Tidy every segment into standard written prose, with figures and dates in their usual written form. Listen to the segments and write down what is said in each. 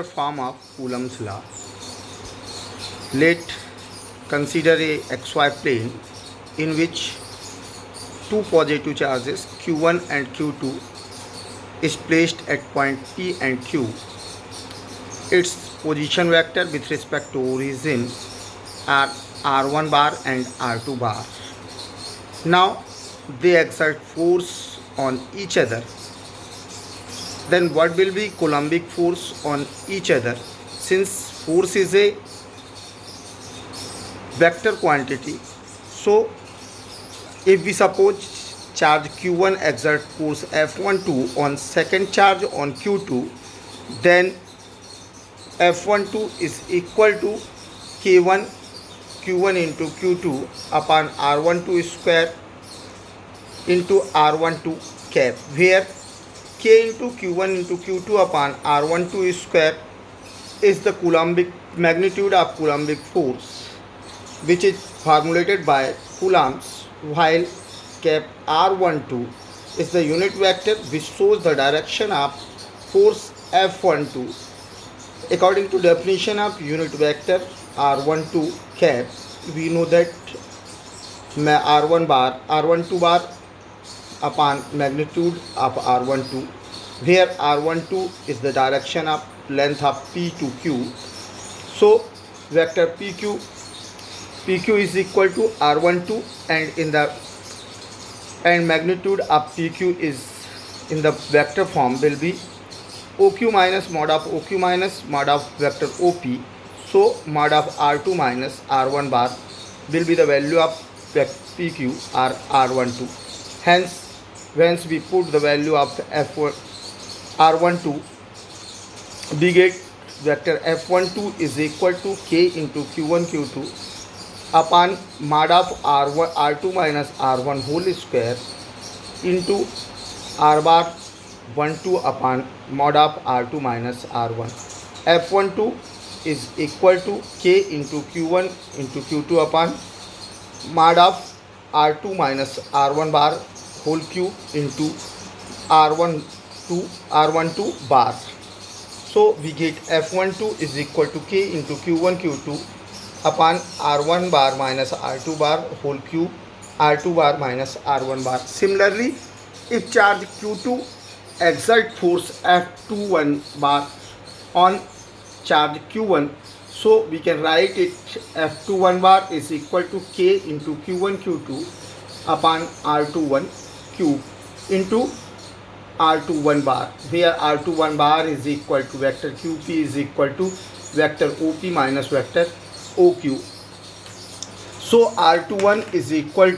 Form of Coulomb's law. Let consider a xy plane in which two positive charges q1 and q2 is placed at point P and Q. Its position vector with respect to origin are r1 bar and r2 bar. Now they exert force on each other. Then what will be Coulombic force on each other? Since force is a vector quantity, so if we suppose charge q1 exert force F12 on second charge on q2, then F12 is equal to k1 q1 into q2 upon r12 square into r12 cap, where k into q1 into q2 upon r12 square is the Coulombic magnitude of Coulombic force, which is formulated by Coulombs, while cap r12 is the unit vector which shows the direction of force F12. According to definition of unit vector r12 cap, we know that r12 bar upon magnitude of r12, where r12 is the direction of length of p to q. So vector pq is equal to r12, and magnitude of pq is in the vector form will be oq minus mod of vector op. So mod of r2 minus r1 bar will be the value of pq or r12. Hence we put the value of r12, we get vector f12 is equal to k into q1 q2 upon mod of r2 minus r1 whole square into r bar 12 upon mod of r2 minus r1. F12 is equal to k into q1 into q2 upon mod of r2 minus r1 bar whole cube into r12 bar. So we get F12 is equal to k into q1 q2 upon r1 bar minus r2 bar whole cube, r2 bar minus r1 bar. Similarly, if charge q2 exert force F21 bar on charge q1, so we can write it F21 bar is equal to k into q1 q2 upon r21 cube into r21 bar, where r21 bar is equal to vector qp is equal to vector op minus vector oq. So r21 is equal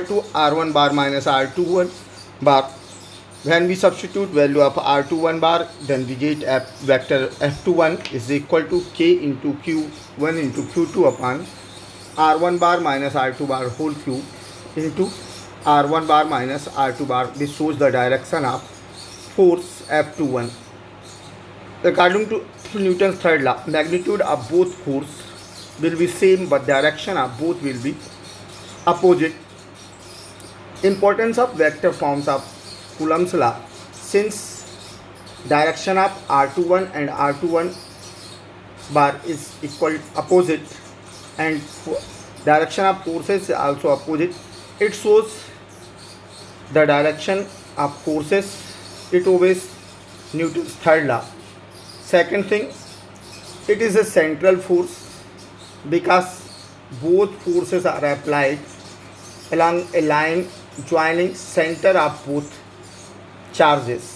to r1 bar minus r21 bar. When we substitute value of r21 bar, then we get vector f21 is equal to k into q1 into q2 upon r1 bar minus r2 bar whole cube into r1 bar minus r2 bar. This shows the direction of force F21. According to Newton's third law, magnitude of both force will be same but direction of both will be opposite. Importance of vector forms of Coulomb's law. Since direction of r21 and r21 bar is equal opposite, and direction of forces is also opposite, it shows the direction of forces, it obeys Newton's third law. Second thing, it is a central force because both forces are applied along a line joining center of both charges.